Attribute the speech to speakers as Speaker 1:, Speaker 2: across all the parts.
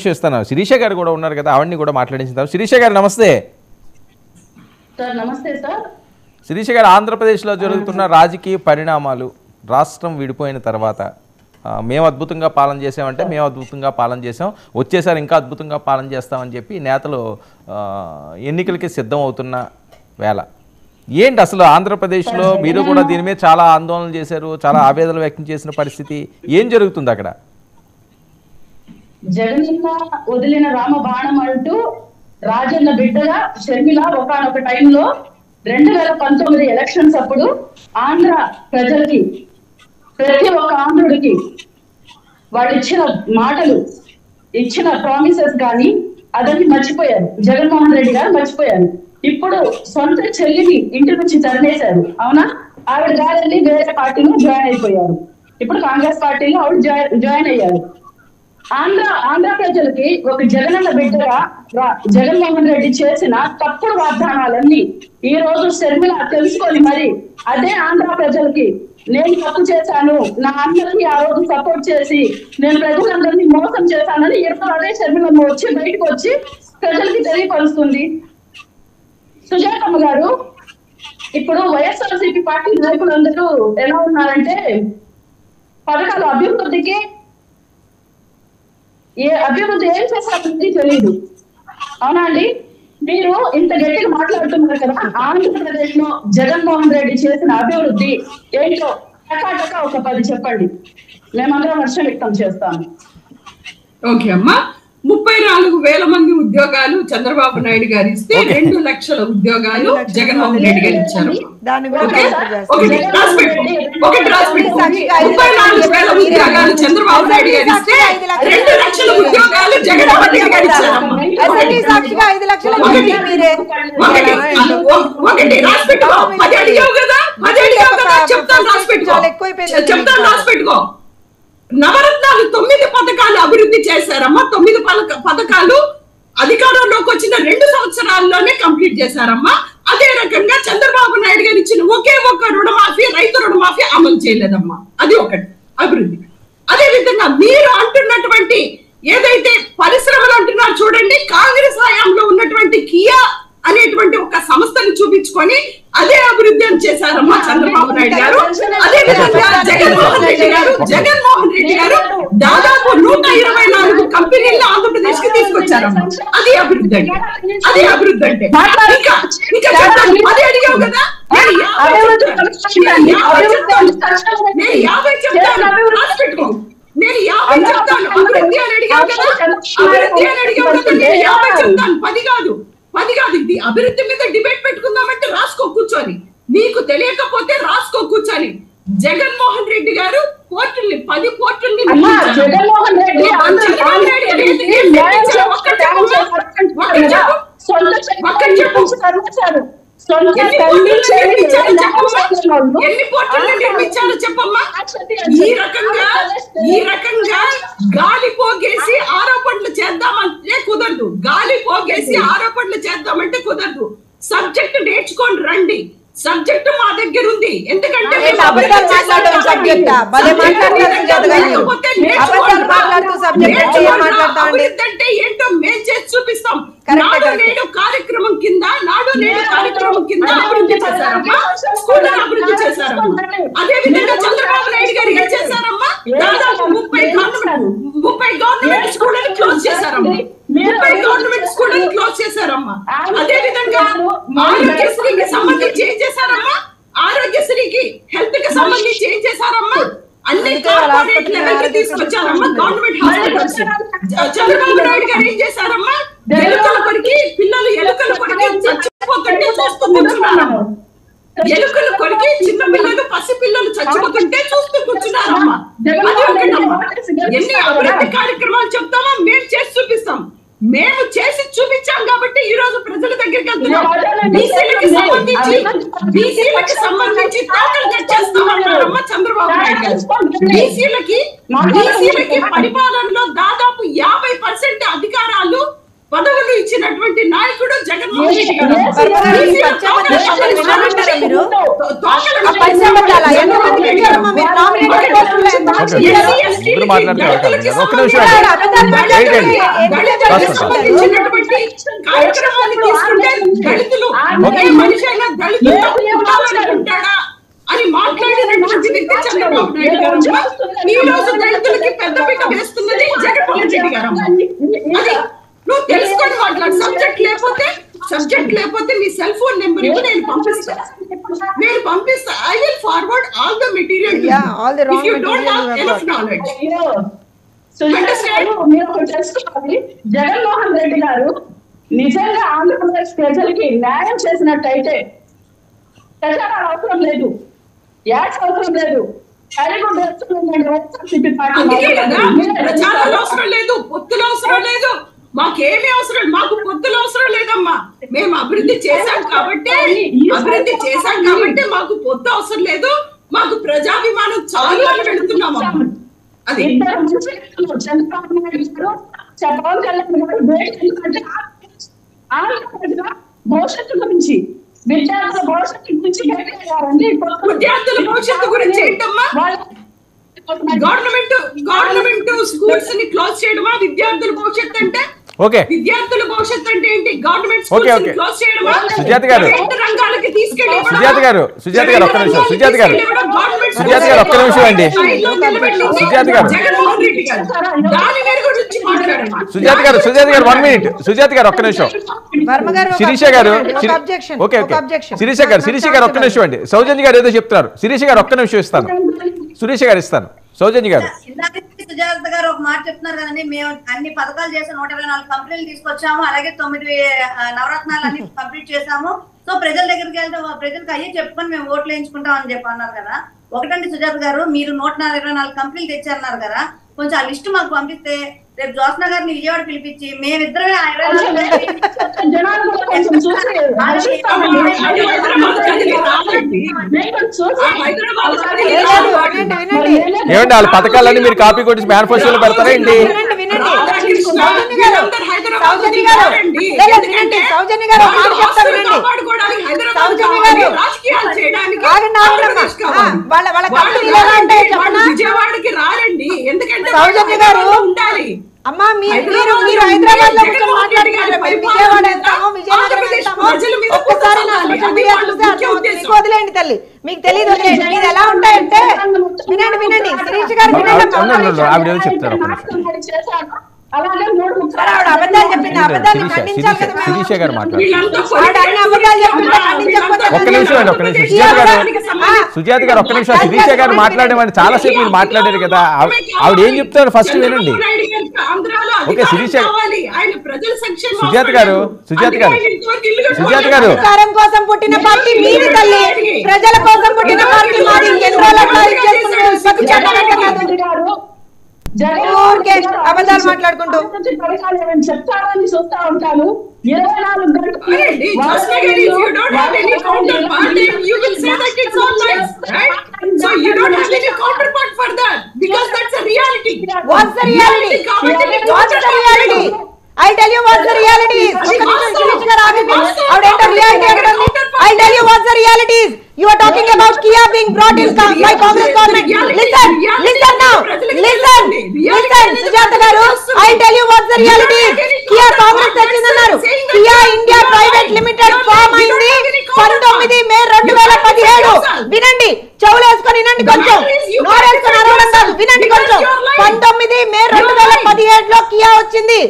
Speaker 1: ఇస్తాను. శిరీష గారు కూడా ఉన్నారు కదా, ఆవిడ్ని కూడా మాట్లాడించుదాం. శిరీష గారు నమస్తే.
Speaker 2: సార్ నమస్తే సార్.
Speaker 1: శిరీష గారు, ఆంధ్రప్రదేశ్లో జరుగుతున్న రాజకీయ పరిణామాలు, రాష్ట్రం విడిపోయిన తర్వాత మేము అద్భుతంగా పాలన చేసామంటే మేము అద్భుతంగా పాలన చేసాం, వచ్చేసారి ఇంకా అద్భుతంగా పాలన చేస్తామని చెప్పి నేతలు ఎన్నికలకి సిద్ధం అవుతున్న వేళ ఏంటి అసలు ఆంధ్రప్రదేశ్లో మీరు కూడా దీని మీద చాలా ఆందోళనలు చేశారు, చాలా ఆవేదన వ్యక్తం చేసిన పరిస్థితి ఏం జరుగుతుంది అక్కడ?
Speaker 2: జగనన్న వదిలిన రామ బాణం అంటూ రాజన్న బిడ్డగా షర్మిల ఒకనొక టైంలో 2019 ఎలక్షన్స్ అప్పుడు ఆంధ్ర ప్రజలకి, ప్రతి ఒక్క ఆంధ్రుడికి వాళ్ళు ఇచ్చిన మాటలు, ఇచ్చిన ప్రామిసెస్ కానీ అదని మర్చిపోయారు. జగన్మోహన్ రెడ్డి గారు మర్చిపోయారు. ఇప్పుడు సొంత చెల్లిని ఇంటి నుంచి తరిమేశారు. అవునా? ఆవిడ గారెళ్ళి వేరే పార్టీలో జాయిన్ అయిపోయారు. ఇప్పుడు కాంగ్రెస్ పార్టీలో ఆవిడ జాయిన్ అయ్యారు. ఆంధ్ర ప్రజలకి ఒక జగనన్న బిడ్డగా జగన్మోహన్ రెడ్డి చేసిన తప్పుడు వాగ్దానాలన్నీ ఈ రోజు షర్మిల తెలుసుకొని మరి అదే ఆంధ్ర ప్రజలకి నేను తప్పు చేశాను, నా అందరికీ ఆ రోజు సపోర్ట్ చేసి నేను ప్రజలందరినీ మోసం చేశానని ఇప్పుడు అదే షర్మిల వచ్చి బయటకు వచ్చి ప్రజలకి తెలియపరుస్తుంది. సుజాతమ్మ గారు, ఇప్పుడు వైఎస్ఆర్సీపీ పార్టీ నాయకులందరూ ఎలా ఉన్నారంటే పథకాల అభివృద్ధికి అభివృద్ధి ఏం చేస్తారని తెలియదు. అవునా అండి? మీరు ఇంత గట్టిగా మాట్లాడుతున్నారు కదా, ఆంధ్రప్రదేశ్ లో జగన్మోహన్ రెడ్డి చేసిన అభివృద్ధి ఏంటో టకా ఒక 10 చెప్పండి, మేమందరం వర్షం వ్యక్తం చేస్తాము.
Speaker 3: ఓకే అమ్మా, 34,000 మంది ఉద్యోగాలు చంద్రబాబు నాయుడు గారు ఇస్తే 2 లక్షల ఉద్యోగాలు జగన్మోహన్ రెడ్డి గారు ఇచ్చారు. 34,000 ఉద్యోగాలు చంద్రబాబు నాయుడు గారు ఇస్తే 2 లక్షల ఉద్యోగాలు జగన్మోహన్ రెడ్డి గారు ఇచ్చారు. ఒకటి రాసి పెట్టుకో, 10 అడిగావు కదా, 10 అడిగావు కదా, చెప్తాను రాసి పెట్టుకో. నవరత్నాలు 9 పథకాలు అభివృద్ధి చేశారమ్మా. 9 పథకాలు అధికారంలోకి వచ్చిన 2 సంవత్సరాల్లోనే కంప్లీట్ చేశారమ్మా. అదే రకంగా చంద్రబాబు నాయుడు గారు ఇచ్చిన ఒకే ఒక్క రుణమాఫీ, రైతు రుణమాఫీ అమలు చేయలేదమ్మా. అది ఒకటి అభివృద్ధి. అదే విధంగా మీరు అంటున్నటువంటి ఏదైతే పరిశ్రమలు అంటున్నారు చూడండి, కాంగ్రెస్ హయాంలో ఉన్నటువంటి కియా అనేటువంటి ఒక సంస్థను చూపించుకొని అదే అభివృద్ధి అని చేశారమ్మా చంద్రబాబు నాయుడు గారు. అదే విధంగా జగన్మోహన్ రెడ్డి గారు దాదాపు 124 కంపెనీలను ఆంధ్రప్రదేశ్ కి తీసుకొచ్చారమ్మా. అది అభివృద్ధి అంటే, అదే అభివృద్ధి అంటే. ఇంకా అదే అడిగావు కదా, నేను 50 చెప్తాను, రాసి పెట్టుకో. నేను 50 చెప్తాను. అభివృద్ధి అని అడిగావు కదా, అభివృద్ధి అని అడిగావు కదా, నేను 50 చెప్తాను, 10 కాదు. ఇది అభివృద్ధి మీద డిబేట్ పెట్టుకుందామంటే రాసుకో కూర్చొని, నీకు తెలియకపోతే రాసుకో కూర్చొని. జగన్మోహన్ రెడ్డి గారు కోర్టుల్ని 10 కోర్టుల్ని
Speaker 2: జగన్మోహన్ రెడ్డి
Speaker 3: ఎన్ని కోర్టుల్ని నిర్మించారో చెప్పమ్మా. ఈ రకంగా గాలి పోగేసి ఆరోపణలు చేద్దామంటే కుదరదు. గాలి పోగేసి ఆరోపణలు చేద్దామంటే కుదరదు. సబ్జెక్ట్ నేర్చుకొని రండి. సబ్జెక్ట్ మా దగ్గర ఉంది. ఎందుకంటే అభివృద్ధి అంటే ఏంటో మేము చేసి చూపిస్తాం. నాడు నేడు కార్యక్రమం కింద అభివృద్ధి చేశారమ్మా, స్కూళ్ళను అభివృద్ధి చేశారమ్మా. అదే విధంగా చంద్రబాబు నాయుడు గారు ఏం చేశారమ్మా, దాదాపు 30 గవర్నమెంట్ స్కూళ్ళని క్లోజ్ చేశారమ్మా. 30 గవర్నమెంట్ స్కూళ్ళని క్లోజ్ చేశారమ్మా. అదే విధంగా ఆరోగ్యశ్రీకి సంబంధించి ఏం చేశారమ్మా, ఆరోగ్యశ్రీకి హెల్త్ కి సంబంధించి ఏం చేశారమ్మా, అన్ని కార్పొరేట్ లెవెల్ కి తీసుకొచ్చారమ్మా. గవర్నమెంట్ హాస్పిటల్స్ చంద్రబాబు నాయుడు గారు ఏం చేశారమ్మా, ఎలుకల కొరికి పిల్లలు ఎలుకలు కొరికి చచ్చిపోతుంటే చూస్తూ కూర్చున్నారమ్మా. ఎలుకలు కొరికి చిన్న పిల్లలు, పసి పిల్లలు చచ్చిపోతుంటే చూస్తూ కూర్చున్నారమ్మా. అది ఒకటమ్మా. ఎన్ని అభివృద్ధి కార్యక్రమాలు చెప్తామో మేము చేసి చూపిస్తాం. మేము చేసి చూపించాం కాబట్టి ఈ రోజు ప్రజల దగ్గరికి వెళ్తున్నాం. బీసీలకి సంబంధించి టోటల్ కట్ చేస్తామన్నారమ్మా చంద్రబాబు నాయుడు గారు. బీసీలకి పరిపాలనలో దాదాపు 50% అధికారాలు పదవులు ఇచ్చినటువంటి నాయకుడు జగన్మోహన్ రెడ్డి గారు. కార్యక్రమాన్ని తీసుకుంటే దళితులు మనిషి అయినా దళితులు అని మాట్లాడినటువంటి వ్యక్తి చంద్రబాబు నాయుడు గారు. ఈ రోజు దళితులకి పెద్దపీట వేస్తున్నది జగన్మోహన్ రెడ్డి గారు. అది నువ్వు తెలుసుకొని మాట్లాడు. సబ్జెక్ట్ లేకపోతే నీ సెల్ ఫోన్ నెంబర్ ఇవ్వు, నేను పంపిస్తా. I will forward all the material if you don't have enough knowledge.
Speaker 2: Jaganmohan Reddy గారు నిజంగా ఆంధ్రప్రదేశ్ ప్రజలకి న్యాయం చేసినట్టయితే ప్రచారాలు అవసరం లేదు, యాడ్స్ అవసరం లేదు,
Speaker 3: ప్రచారాలు అవసరం లేదు, పొత్తులు అవసరం లేదు, మాకేమీ అవసరం, మాకు పొత్తులు అవసరం లేదమ్మా. మేము అభివృద్ధి చేశాం కాబట్టి మాకు పొత్తు అవసరం లేదు, మాకు ప్రజాభిమానం చాలు అని వెళుతున్నాము. అది
Speaker 2: చంద్రబాబు నాయుడు గారు పవన్ కళ్యాణ్ గారు ఆంధ్రప్రదేశ్ భవిష్యత్తు గురించి విద్యార్థుల భవిష్యత్తు గురించి
Speaker 3: విద్యార్థుల భవిష్యత్తు గురించి ఏంటమ్మా? గవర్నమెంట్ స్కూల్స్ ని క్లోజ్ చేయడమా విద్యార్థుల భవిష్యత్తు అంటే? విద్యార్థుల భవిష్యత్తు అంటే ఏంటి? గవర్నమెంట్ స్కూల్స్ ని క్లోజ్ చేయడమా?
Speaker 1: సుజాత గారు ఒక్క నిమిషం అండి. సుజాత గారు ఒక్క నిమిషం. శిరీష గారు ఒక్క నిమిషం అండి. సౌజన్య గారు ఏదో చెప్తున్నారు. శిరీష గారు ఒక్క నిమిషం ఇస్తాను. సురేష్ గారు ఇస్తాను. సౌజన్య గారు
Speaker 4: సుజాత గారు ఒక మాట చెప్తున్నారు కదండి, మేము అన్ని పథకాలు చేసి 124 కంపెనీలు తీసుకొచ్చాము, అలాగే 9 నవరత్నాలు అన్ని కంప్లీట్ చేసాము. సో ప్రజల దగ్గరికి వెళ్తే ప్రజలకు అయ్యే చెప్పుకొని మేము ఓట్లు వేయించుకుంటాం అని చెప్పి అన్నారు కదా. ఒకటండి సుజాత గారు, మీరు 124 కంపెనీలు తెచ్చారన్నారు కదా, కొంచెం ఆ లిస్టు మాకు పంపిస్తే రేపు జ్యోత్స్న గారిని విజయవాడ పిలిపించి మేమిద్దరమే
Speaker 1: ఏమండి వాళ్ళ పథకాలన్నీ మీరు కాపీ కొట్టి మేనిఫెస్టోలో పెడతారా ఏంటి?
Speaker 3: విజయవాడకి రారండి, ఎందుకంటే
Speaker 4: సౌజన్య గారు అమ్మా మీరు హైదరాబాద్ లో మాట్లాడుతున్నారు, విజయవాడ వెళ్తాము, విజయనగరం వెళ్తాము, ఒక్కసారి వదిలేండి తల్లి, మీకు తెలియదు, వదిలేండి. మీరు ఎలా ఉంటాయంటే వినండి శిరీష్ గారు
Speaker 1: చెప్తారు.
Speaker 4: అబద్ధాలు చెప్పింది, అబద్ధాన్ని ఖండించాలి కదా.
Speaker 1: శిరీష గారు
Speaker 4: అన్ని అబద్ధాలు చెప్పింది
Speaker 1: ఒక్క నిమిషం అండి, ఒక్క నిమిషం. సుజాత గారు ఒక్క నిమిషం. శిరీష గారు మాట్లాడేవాడిని చాలా సేపు మీరు మాట్లాడారు కదా, ఆవిడ ఏం చెప్తారు ఫస్ట్ వినండి. ఓకే శిరీష సుజాత గారు
Speaker 4: అధికారం కోసం పుట్టిన పార్టీ మీది తల్లి, ప్రజల కోసం పుట్టిన పార్టీ మాది. అబద్ధాలు మాట్లాడుకుంటూ
Speaker 2: చెప్తారని చూస్తా ఉంటాను. 24
Speaker 4: గంటలు I'll tell you what's the reality is. I'll tell you what's the reality is. You are talking about Kia being brought in by Congress government. Listen now. Listen. Sujata garu, I'll tell you what's the reality is. Kia Congress తెచ్చిందన్నారు. Kia India Private Limited form అయింది 19 మే 2017. వినండి, చెవులు వేసుకొని వినండి, కొంచెం నోరేసుకొని అరవడం కాదు, వినండి కొంచెం. 19 మే 2017లో కియా వచ్చింది.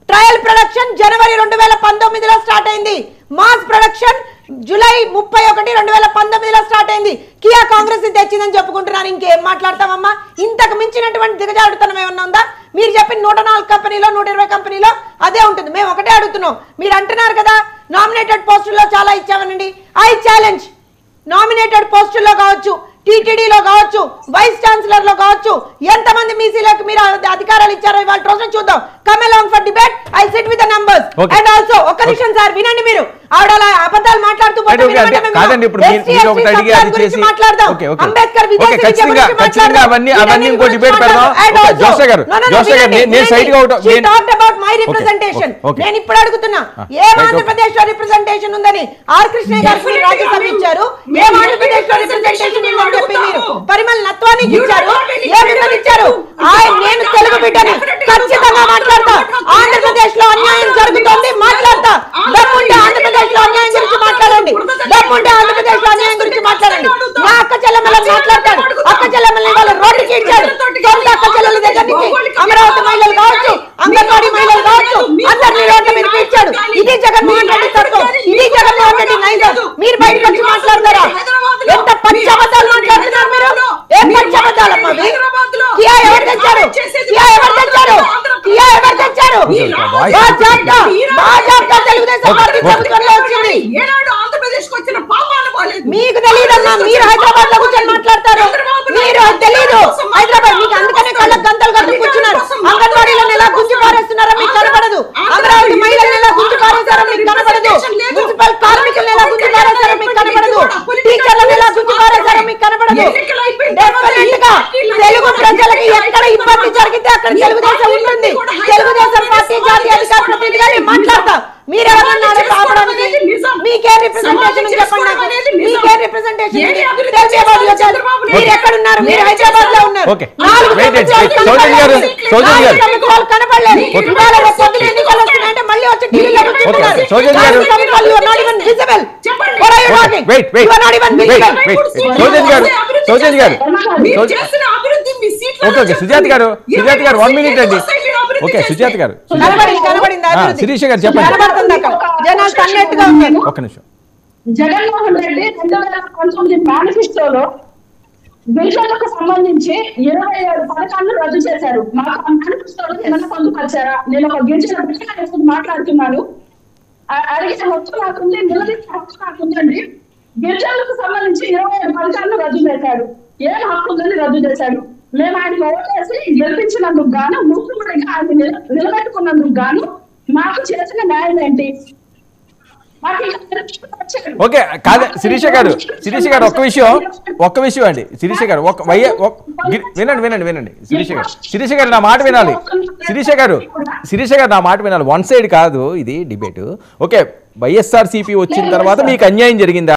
Speaker 4: ట్రయల్ ప్రొడక్షన్ జనవరి 2019లో స్టార్ట్ అయింది. మాస్ ప్రొడక్షన్ జూలై 31, 2019లో స్టార్ట్ అయింది. కియా కాంగ్రెస్ తెచ్చిందని చెప్పుకుంటున్నారు. ఇంకేం మాట్లాడతామమ్మా? ఇంతకు మించినటువంటి దిగజాడుతనం ఏమన్నా ఉందా? మీరు చెప్పిన 104 కంపెనీలో 120 కంపెనీలో అదే ఉంటుంది. మేము ఒకటే అడుగుతున్నాం. మీరు అంటున్నారు కదా నామినేటెడ్ పోస్టుల్లో చాలా ఇచ్చామనండి. ఐ ఛాలెంజ్, నామినేటెడ్ పోస్టుల్లో కావచ్చు, టీటీడీలో కావచ్చు, వైస్ ఛాన్సలర్ లో కావచ్చు, ఎంతమంది మీసీలకు మీరు అధికారాలు ఇచ్చారో ఇవాళ రోజున చూద్దాం. Come along for debate. I SIT with the numbers and also ఒక్క నిమిషం సార్ వినండి. మీరు ఆవిడ అలా అబద్ధాలు మాట్లాడుతూ పోతే
Speaker 1: కాదండి, ఇప్పుడు మీరు ఒకటి అడిగి అది చేసి
Speaker 4: అంబేద్కర్
Speaker 1: ఖచ్చితంగా అవన్నీ ఇంకో డిబేట్ పెడదాం. జోసే గారు నేను సైడ్ గా
Speaker 4: నేను ఇప్పుడు అడుగుతున్నా ఏం ఆంధ్రప్రదేశ్ లో రిప్రజెంటేషన్ ఉందని ఆర్ కృష్ణయ్య గారు రాజ్యసభ ఇచ్చారు, ఏం ఆంధ్రప్రదేశ్ లో రిప్రజెంటేషన్ ఉందని చెప్పి మీరు పరిమళ నత్వానికి ఇచ్చారు, ఏమి ఇచ్చారు? నేను తెలుగు బిడ్డని ఖచ్చితంగా మాట్లాడతా. ఆంధ్రప్రదేశ్ లో అన్యాయం జరుగుతుంది మాట్లాడతా. దమ్ముంటే ఆంధ్రప్రదేశ్ లో అన్యాయం గురించి మాట్లాడండి, దమ్ముంటే ఆంధ్రప్రదేశ్ లో అన్యాయం గురించి మాట్లాడండి. నా అక్క చెల్లెమ్మలను మాట్లాడతాడు, అక్క చెల్లెమ్మల్ని వాళ్ళ రోడ్డుకి ఇచ్చాడు. సొంత అక్క చెల్లెల దగ్గర నుంచి అమరావతి మహిళలు కావచ్చు, అంగన్వాడీ మహిళలు కావచ్చు, అందరినీ రోడ్ల మీదకి ఇచ్చాడు. ఇది జగన్మోహన్ రెడ్డి తత్వం, ఇది జగన్మోహన్ రెడ్డి నైజం. మీరు బయటకు వచ్చి మాట్లాడతారా? ఎంత పచ్చి అబద్ధాలు మాట్లాడుతున్నారు మీరు? ఏం పచ్చి అబద్ధాలమ్మా? కియా ఎవరు తెచ్చారు? కియా ఎవరు తెచ్చారు? కియా ఎవరు తెచ్చారు? తెలుగుదేశం పార్టీ ప్రభుత్వంలో వచ్చింది. మీకు తెలియదమ్మా, మీరు హైదరాబాద్ లో కూర్చొని మాట్లాడతారు. మీరు తెలియదు హైదరాబాద్, మీకు అందుకనే కళ్ళకు గంతలు కట్టు కూర్చున్నారు. అంగన్వాడీలను ఎలా గుంజి పారేస్తున్నారో మీకు కనబడదు, అమరావతి మహిళలను ఎలా గుంజి పారేస్తారో మీకు కనబడదు, మున్సిపల్ కార్మికులను ఎలా గుంజి పారేస్తారో మీకు కనబడదు, టీచర్లను ఎలా గుంజి పారేస్తారో మీకు కనబడదు. డెఫినెట్ గా తెలుగు ప్రజలకి ఎక్కడ ఇబ్బంది జరిగితే అక్కడ తెలుగుదేశం ఉంటుంది. తెలుగుదేశం పార్టీ జాతీయ అధికార ప్రతినిధిగా మాట్లాడతా. మీరెవరన్నారు ఆపడానికి? మీకే రిప్రజెంటేషన్ చెప్పండి నాకు. మీకే రిప్రజెంటేషన్? మీరు ఎక్కడున్నారు? మీరు హైదరాబాద్ లో ఉన్నారు. కనపడలేదు. ఎన్నికలు వస్తున్నాయంటే మళ్ళీ వచ్చి టీవీలో
Speaker 1: సుజాత గారు 1 minute అండి. ఓకే సుజాత గారు, శిరీష గారు చెప్పండి. ఒక్క నిమిషం.
Speaker 2: జగన్మోహన్ రెడ్డి 2019 మేనిఫెస్టోలో గిరిజనులకు సంబంధించి 27 పథకాలను రద్దు చేశారు. మాకు మేనిఫెస్టోలో ఏమైనా పొందుపరిచారా? నేను ఒక గిరిజన బిడ్డగా మాట్లాడుతున్నాను. అడిగిన హక్కు నాకుంది, నిలదీసిన హక్కు నాకుందండి. గిరిజనులకు సంబంధించి 27 పథకాలను రద్దు చేశాడు. ఏం హక్కు ఉందని రద్దు చేశాడు? మేము ఆయన ఓటేసి గెలిపించినందుకు గాను, ముఖ్యమంత్రిగా ఆయన నిలబెట్టుకున్నందుకు గాను మాకు చేసిన న్యాయం ఏంటి?
Speaker 1: ఓకే కాదు శిరీష గారు ఒక్క విషయం అండి. శిరీష గారు వినండి. శిరీష గారు నా మాట వినాలి. శిరీష గారు నా మాట వినాలి. వన్ సైడ్ కాదు ఇది డిబేట్. ఓకే, వైఎస్ఆర్సీపీ వచ్చిన తర్వాత మీకు అన్యాయం జరిగిందా?